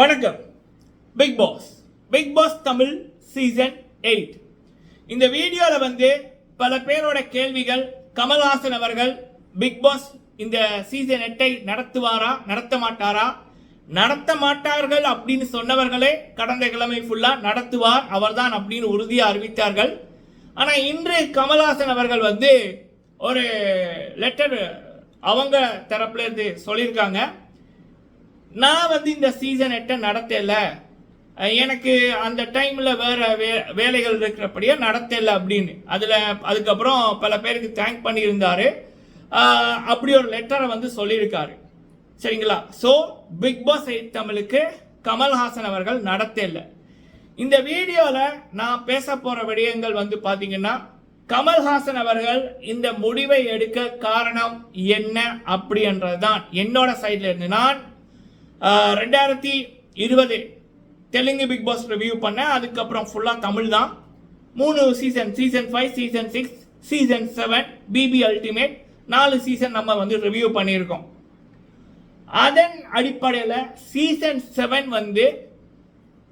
வணக்கம். Big pass Tamil season 8. இந்த வீடியோவில் பல பேரோட கேள்விகள். கமல்ஹாசன் அவர்கள் பிக் பாஸ் இந்த சீசன் 8 நடத்துவாரா நடத்த மாட்டாரா? நடத்த மாட்டார்கள் அப்படின்னு சொன்னவர்களே கடந்த கிழமை ஃபுல்லா நடத்துவார் அவர்தான் அப்படின்னு உறுதியாக அறிவித்தார்கள். ஆனால் இன்று கமல்ஹாசன் அவர்கள் ஒரு லெட்டர் அவங்க தரப்புல இருந்து சொல்லியிருக்காங்க. நான் இந்த சீசன் 8 நடத்தல, எனக்கு அந்த டைம்ல வேற வேலைகள் இருக்கிறபடியே நடத்தல அப்படின்னு அதுக்கப்புறம் பல பேருக்கு தேங்க் பண்ணியிருந்தாரு. அப்படி ஒரு லெட்டரை சொல்லியிருக்காரு. சரிங்களா? ஸோ பிக் பாஸ் 8 தமிழுக்கு கமல்ஹாசன் அவர்கள் நடத்தல. இந்த வீடியோவில் நான் பேச போற விடயங்கள் பார்த்தீங்கன்னா, கமல்ஹாசன் அவர்கள் இந்த முடிவை எடுக்க காரணம் என்ன அப்படின்றதுதான் என்னோட சைட்ல இருந்து. நான் 2020 தெலுங்கு பிக் பாஸ் ரிவ்யூ பண்ணேன். அதுக்கப்புறம் ஃபுல்லாக தமிழ் தான். 3 season 5, season 6, season 7, BP ultimate 4 season நம்ம ரிவ்யூ பண்ணியிருக்கோம். அதன் அடிப்படையில் சீசன் 7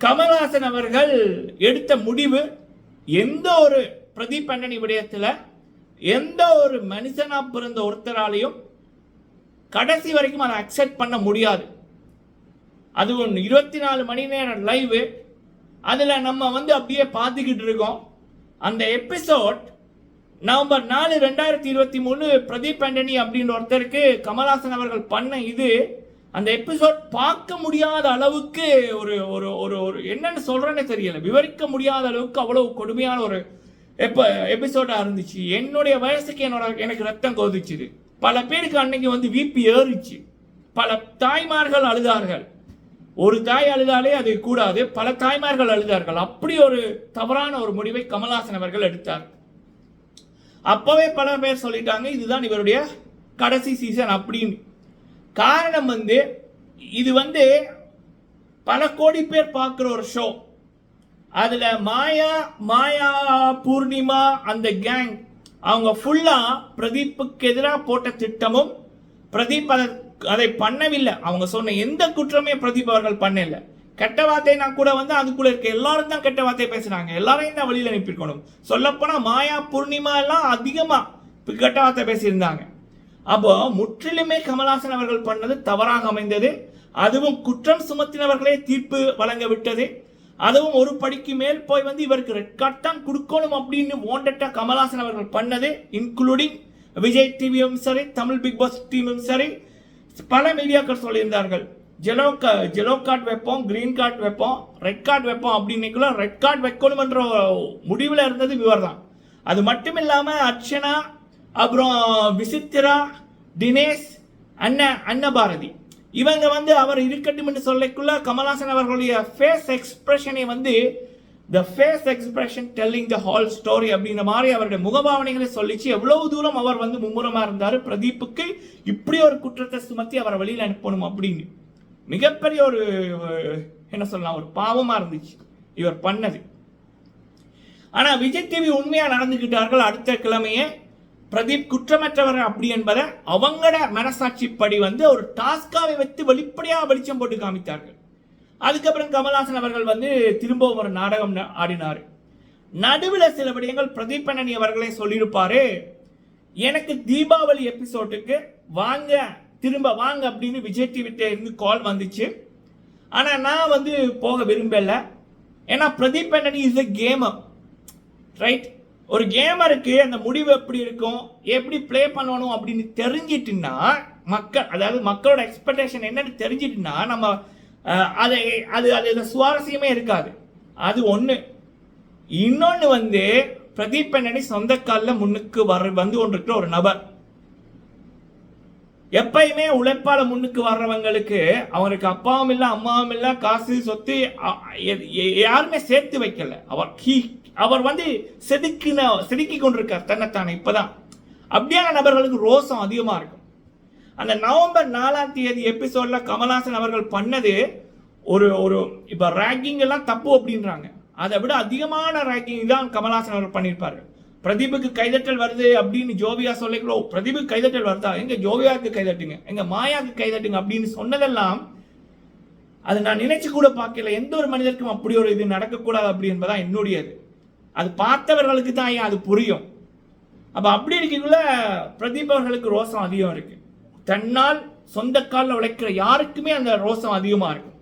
கமல்ஹாசன் அவர்கள் எடுத்த முடிவு எந்த ஒரு பிரதீப் ஆண்டனி விடயத்தில் எந்த ஒரு மனுஷனா பிறந்த ஒருத்தராலையும் கடைசி வரைக்கும் அதை அக்செப்ட் பண்ண முடியாது. அது 24 மணி நேரம் லைவ். அதில் நம்ம அப்படியே பார்த்துக்கிட்டு இருக்கோம். அந்த எபிசோட் நவம்பர் 4, 2023 பிரதீப் ஆண்டனி அப்படின்ற ஒருத்தருக்கு கமல்ஹாசன் அவர்கள் பண்ண அந்த எபிசோட் பார்க்க முடியாத அளவுக்கு ஒரு ஒரு ஒரு என்னன்னு சொல்றேன்னு தெரியல, விவரிக்க முடியாத அளவுக்கு அவ்வளவு கொடுமையான ஒரு எபிசோடா இருந்துச்சு. என்னுடைய வயசுக்கு எனக்கு ரத்தம் கொதிச்சுது. பல பேருக்கு அன்னைக்கு விபி ஏறிச்சு. பல தாய்மார்கள் அழுதார்கள். ஒரு தாய் அழுதாலே அது கூடாது, பல தாய்மார்கள் அழுதார்கள். அப்படி ஒரு தவறான ஒரு முடிவை கமல்ஹாசன் அவர்கள் எடுத்தார். அப்பவே பல பேர் சொல்லிட்டாங்க இதுதான் இவருடைய கடைசி சீசன் அப்படின்னு. காரணம் இது பல கோடி பேர் பார்க்குற ஒரு ஷோ. அதுல மாயா பூர்ணிமா அந்த கேங் அவங்க ஃபுல்லா பிரதீப்புக்கு எதிராக போட்ட திட்டமும் பிரதீப் அதை பண்ணவில்லை. அவங்க சொன்ன எந்த குற்றமே பிரதீப் அவர்கள் பண்ணல. கெட்ட வார்த்தை நான் கூட அதுக்குள்ள இருக்க எல்லாரும் தான் கெட்ட வார்த்தை பேசுறாங்க. எல்லாரையும் தான் வழியில் அனுப்பியிருக்கணும். சொல்லப்போனா மாயா பூர்ணிமா எல்லாம் அதிகமா கெட்ட வார்த்தை பேசியிருந்தாங்க. அப்போ முற்றிலுமே கமல்ஹாசன் அவர்கள் பண்ணது தவறாக அமைந்தது. அதுவும் குற்றம் சுமத்தினவர்களே தீர்ப்பு வழங்க விட்டது. அதுவும் ஒரு படிக்கு மேல் போய் இவருக்கு ரெட் கார்டு தான் கொடுக்கணும் அப்படின்னு வாண்டட்டா கமல்ஹாசன் அவர்கள் பண்ணது. இன்க்ளூடிங் விஜய் டிவியும் சரி, தமிழ் பிக் பாஸ் டீமும் சரி, பல மீடியாக்கள் சொல்லியிருந்தார்கள் ஜெலோ கார்டு வைப்போம், கிரீன் கார்டு வைப்போம், ரெட் கார்டு வைப்போம் அப்படின்னு. ரெட் கார்டு வைக்கணும் என்ற முடிவில் இருந்தது இவர் தான். அது மட்டும் இல்லாமல் அர்ச்சனா, அப்புறம் விசித்திரா, தினேஷ், அன்னபாரதி இவங்க அவர் இருக்கட்டும் என்று சொல்லக்குள்ள கமல்ஹாசன் அவர்களுடைய ஃபேஸ் எக்ஸ்பிரஷனை the face expression telling the whole story அப்படின்ற மாதிரி அவருடைய முகபாவனைகளை சொல்லிச்சு. எவ்வளவு தூரம் அவர் மும்முரமா இருந்தார் பிரதீப்புக்கு இப்படி ஒரு குற்றத்தை சுமத்தி அவரை வெளியில் அனுப்பணும் அப்படின்னு. மிகப்பெரிய ஒரு என்ன சொல்லலாம், ஒரு பாவமா இருந்துச்சு இவர் பண்ணது. ஆனா விஜய் டிவி உண்மையா நடந்துகிட்டார்கள். அடுத்த கிழமையே பிரதீப் குற்றமற்றவர் அப்படி என்பதை அவங்களோட மனசாட்சிப்படி ஒரு டாஸ்காவை வைத்து வெளிப்படையாக வெளிச்சம் போட்டு காமித்தார்கள். அதுக்கப்புறம் கமல்ஹாசன் அவர்கள் திரும்பவும் ஒரு நாடகம் ஆடினார். நடுவில் சில விடயங்கள் பிரதீப் ஆண்டனி அவர்களே சொல்லியிருப்பாரு. எனக்கு தீபாவளி எபிசோட்டுக்கு திரும்ப வாங்க அப்படின்னு விஜய் டிவிட்ட இருந்து கால் வந்துச்சு. ஆனா நான் போக விரும்பல. ஏன்னா Pradeep Antony is a gamer, right? ஒரு கேமருக்கு அந்த முடிவு எப்படி இருக்கும், எப்படி பிளே பண்ணணும் அப்படின்னு தெரிஞ்சிட்டுன்னா மக்களோட எக்ஸ்பெக்டேஷன் என்னன்னு தெரிஞ்சிட்டுன்னா நம்ம அது சுவாரஸ்யமே இருக்காது. அது ஒண்ணு. இன்னொன்னு பிரதீப் ஆண்டனி சொந்த காலில் முன்னுக்கு கொண்டிருக்கிற ஒரு நபர். எப்பயுமே உழைப்பால முன்னுக்கு வர்றவங்களுக்கு அவருக்கு அப்பாவும் இல்லை அம்மாவும் இல்லை, காசு சொத்து யாருமே சேர்த்து வைக்கல. அவர் செதுக்கி கொண்டிருக்கார் தன்னைத்தானே. இப்பதான் அப்படியான நபர்களுக்கு ரோசம் அதிகமா இருக்கும். அந்த நவம்பர் 4 எபிசோட்ல கமல்ஹாசன் அவர்கள் பண்ணது ஒரு இப்ப ரேங்கிங் எல்லாம் தப்பு அப்படின்றாங்க. அதை விட அதிகமான ரேங்கிங் தான் கமல்ஹாசன் அவர்கள் பண்ணியிருப்பாரு. பிரதீபுக்கு கைதட்டல் வருது அப்படின்னு ஜோவியா சொல்லிக்கிறோம். பிரதீபுக்கு கைதட்டல் வருதா, எங்க ஜோவியாவுக்கு கைதட்டுங்க, எங்க மாயாவுக்கு கைதட்டுங்க அப்படின்னு சொன்னதெல்லாம் அது நான் நினைச்சு கூட பார்க்கல. எந்த ஒரு மனிதருக்கும் அப்படி ஒரு இது நடக்கக்கூடாது அப்படி என்பதான் என்னுடையது. அது பார்த்தவர்களுக்கு தான் அது புரியும். அப்போ அப்படி இருக்கக்குள்ள பிரதீப் அவர்களுக்கு ரோசம் அதிகம் இருக்கு. தன்னால் சொந்த காலில் உழைக்கிற யாருக்குமே அந்த ரோசம் அதிகமாக இருக்கும்.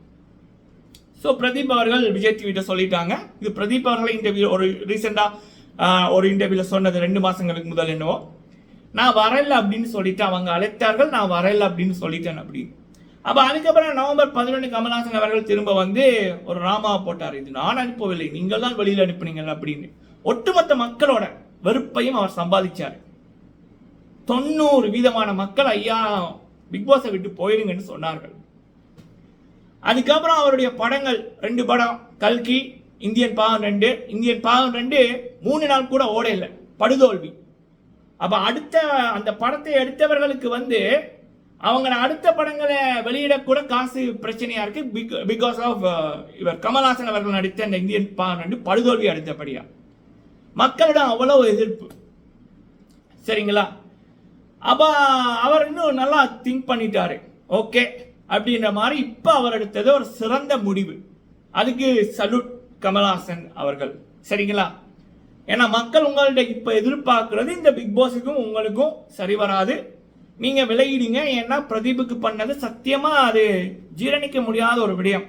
ஸோ பிரதீப் அவர்கள் விஜய் டிவிட்ட சொல்லிட்டாங்க. இது பிரதீப் அவர்களை இன்டர்வியூ ஒரு ரீசெண்டாக ஒரு இன்டர்வியூவில் சொன்னது 2 மாதங்களுக்கு முதல் என்னவோ, நான் வரல அப்படின்னு சொல்லிட்டு அவங்க அழைத்தார்கள், நான் வரல அப்படின்னு சொல்லிட்டேன் அப்படி. அப்போ அதுக்கப்புறம் நவம்பர் 11 கமல்ஹாசன் அவர்கள் திரும்ப வந்து ஒரு ராமாவை போட்டார். இது நான் அனுப்பவில்லை, நீங்கள் தான் வெளியில் அனுப்புனீங்க அப்படின்னு. ஒட்டுமொத்த மக்களோட வெறுப்பையும் அவர் சம்பாதிச்சார். 90% மக்கள் ஐயா பிக் பாஸை விட்டு போயிருங்கன்னு சொன்னார்கள். அதுக்கப்புறம் அவருடைய படங்கள் 2 படம், கல்கி, இந்தியன் பாகம் 2. இந்தியன் பாகம் 2 3 நாள் கூட ஓட இல்லை, படுதோல்வி. அப்போ அடுத்த அந்த படத்தை எடுத்தவர்களுக்கு வந்து அவங்க அடுத்த படங்களை வெளியிடக்கூட காசு பிரச்சனையா இருக்கு. பிகாஸ் ஆஃப் இவர் கமல்ஹாசன் அவர்கள் நடித்த அந்த இந்தியன் பாகம் 2 படுதோல்வி அடுத்தபடியா மக்களிடம் அவ்வளவு எதிர்ப்பு. சரிங்களா? அப்போ அவர் இன்னும் நல்லா திங்க் பண்ணிட்டாரு. ஓகே அப்படின்ற மாதிரி இப்போ அவர் எடுத்தது ஒரு சிறந்த முடிவு. அதுக்கு சல்யூட் கமல்ஹாசன் அவர்கள். சரிங்களா? ஏன்னா மக்கள் உங்கள்கிட்ட இப்போ எதிர்பார்க்கறது இந்த பிக் பாஸுக்கும் உங்களுக்கும் சரி வராது, நீங்க விலகிடுங்க. ஏன்னா பிரதீப்புக்கு பண்ணது சத்தியமா அது ஜீரணிக்க முடியாத ஒரு விடயம்.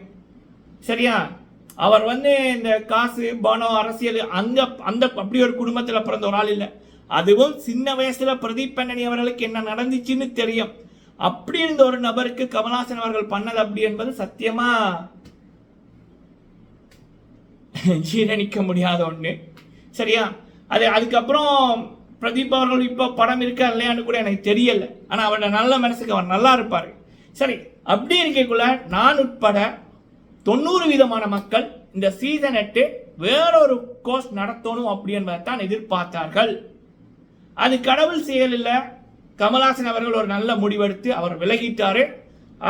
சரியா? அவர் வந்து இந்த காசு பணம் அரசியல் அந்த அப்படி ஒரு குடும்பத்தில் பிறந்த ஒரு ஆள் இல்லை. அதுவும் சின்ன வயசுல பிரதீப் பெண்ணனி அவர்களுக்கு என்ன நடந்துச்சுன்னு தெரியும். அப்படி இருந்த ஒரு நபருக்கு கமல்ஹாசன் அவர்கள் பண்ணது அப்படி என்பது சத்தியமா ஜீரணிக்க முடியாத ஒண்ணு. சரியா? அதுக்கப்புறம் பிரதீப் அவர்கள் இப்போ படம் இருக்கா இல்லையான்னு கூட எனக்கு தெரியல. ஆனால் அவரோட நல்ல மனசுக்கு அவர் நல்லா இருப்பார். சரி, அப்படி இருக்கக்குள்ள நான் உட்பட 90% மக்கள் இந்த சீசன் 8 வேறொரு கோர்ஸ் நடத்தணும் அப்படி என்பதைத்தான் எதிர்பார்த்தார்கள். அது கடவுள் செயல் இல்லை. கமல்ஹாசன் அவர்கள் ஒரு நல்ல முடிவெடுத்து அவர் விலகிட்டாரு.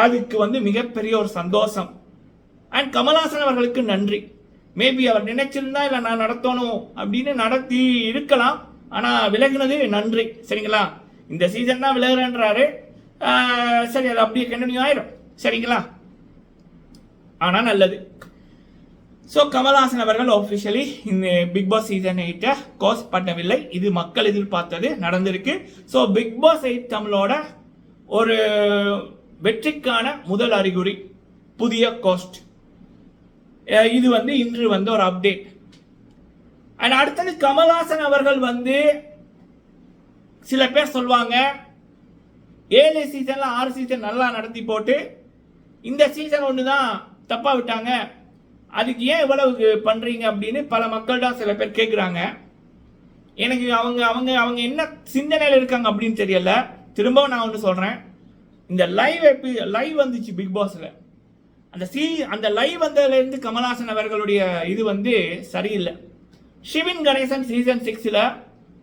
அதுக்கு வந்து மிகப்பெரிய ஒரு சந்தோஷம். அண்ட் கமல்ஹாசன் அவர்களுக்கு நன்றி. மேபி அவர் நினைச்சிருந்தா இல்லை நான் நடத்தணும் அப்படின்னு நடத்தி இருக்கலாம். ஆனால் விலகினது நன்றி. சரிங்களா? இந்த சீசன் தான் விலகுறன்றாரு. சரி, அது அப்படியே கண்டினியூ ஆயிரும். சரிங்களா? ஆனால் நல்லது. ஸோ கமல்ஹாசன் அவர்கள் ஆஃபிஷியலி இந்த பிக் பாஸ் சீசன் 8 கோர்ஸ் பண்ணவில்லை. இது மக்கள் எதிர்பார்த்தது நடந்திருக்கு. ஸோ பிக் பாஸ் 8 தமிழோட ஒரு வெற்றிக்கான முதல் அறிகுறி புதிய கோஸ்ட். இது வந்து இன்று வந்து ஒரு அப்டேட். அண்ட் அடுத்தது கமல்ஹாசன் அவர்கள் வந்து சில பேர் சொல்லுவாங்க 7 சீசன்ல 6 சீசன் நல்லா நடத்தி போட்டு இந்த சீசன் 1 தான் தப்பா விட்டாங்க, அதுக்கு ஏன் இவ்வளவு பண்றீங்க அப்படின்னு பல மக்கள் தான் சில பேர் கேட்குறாங்க. எனக்கு அவங்க அவங்க அவங்க என்ன சிந்தனையில் இருக்காங்க அப்படின்னு தெரியல. திரும்பவும் நான் ஒன்று சொல்றேன். இந்த லைவ் வந்துச்சு பிக் பாஸ்ல. அந்த லைவ் வந்ததுலேருந்து கமல்ஹாசன் அவர்களுடைய இது வந்து சரியில்லை. சிவின் கணேசன் சீசன் 6ல்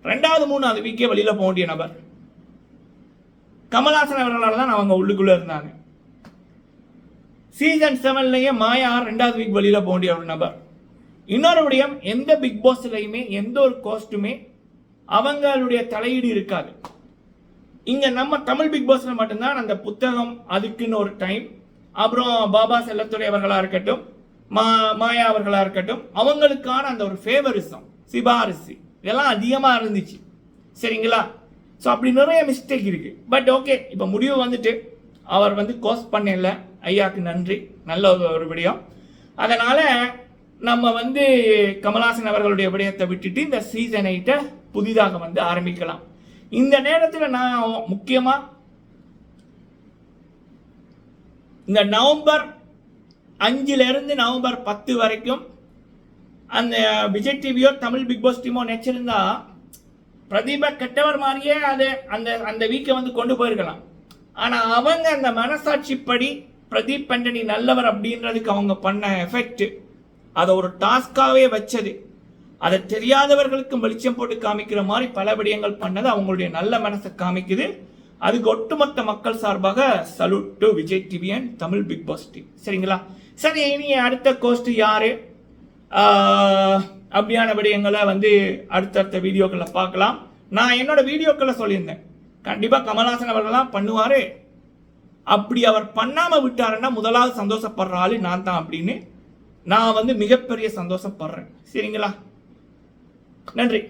2வது 3வது வீக்கே வெளியில போக வேண்டிய நபர். கமல்ஹாசன் அவர்களால் தான் அவங்க உள்ளுக்குள்ள இருந்தாங்க. சீசன் 7லயே மாயா 2வது வீக் வெளியில போக வேண்டிய ஒரு நபர். இன்னொரு விடயம், எந்த பிக் பாஸ்லயுமே எந்த ஒரு கோஸ்ட்டுமே அவங்களுடைய தலையீடு இருக்காது. இங்க நம்ம தமிழ் பிக் பாஸ்ல மட்டும்தான் அந்த புத்தகம் அதுக்குன்னு ஒரு டைம், அப்புறம் பாபா செல்லத்துறை அவர்களா இருக்கட்டும், மாயா அவர்களா இருக்கட்டும், அவங்களுக்கான அந்த ஒரு ஃபேவரிசம் சிபாரிசு இதெல்லாம் அதிகமாக இருந்துச்சு. சரிங்களா? ஸோ அப்படி நிறைய மிஸ்டேக் இருக்கு. பட் ஓகே, இப்போ முடிவு வந்துட்டு அவர் வந்து கோர்ஸ் பண்ணல. ஐயாக்கு நன்றி, நல்ல ஒரு விடயம். அதனால நம்ம வந்து கமல்ஹாசன் அவர்களுடைய விடயத்தை விட்டுட்டு இந்த சீசன் 8 புதிதாக வந்து ஆரம்பிக்கலாம். இந்த நேரத்தில் நான் முக்கியமா இந்த நவம்பர் 5லிருந்து நவம்பர் 10 வரைக்கும் அந்த விஜய் டிவியோ தமிழ் பிக் பாஸ் டீமோ நினைச்சிருந்தா பிரதீபா கெட்டவர் மாதிரியே அந்த வீக்கை வந்து கொண்டு போயிருக்கலாம். ஆனால் அவங்க அந்த மனசாட்சிப்படி பிரதீப் பெண்டனி நல்லவர் அப்படின்றதுக்கு அவங்க பண்ண எஃபெக்ட், அதை ஒரு டாஸ்காகவே வச்சது, அதை தெரியாதவர்களுக்கும் வெளிச்சம் போட்டு காமிக்கிற மாதிரி பல விடயங்கள் பண்ணது அவங்களுடைய நல்ல மனசை காமிக்குது. அதுக்கு ஒட்டுமொத்த மக்கள் சார்பாக salute to Vijay TV and Tamil big boss team. சரிங்களா? சரி, இனி அடுத்த கோஸ்ட் யாரு அப்படியான விடயங்களை வந்து அடுத்தடுத்த வீடியோக்களை பார்க்கலாம். நான் என்னோட வீடியோக்களை சொல்லியிருந்தேன், கண்டிப்பாக கமல்ஹாசன் அவர்கள் தான் பண்ணுவார். அப்படி அவர் பண்ணாமல் விட்டாருன்னா முதலாவது சந்தோஷப்படுற ஆளு நான் தான் அப்படின்னு நான் வந்து மிகப்பெரிய சந்தோஷப்படுறேன். சரிங்களா? நன்றி.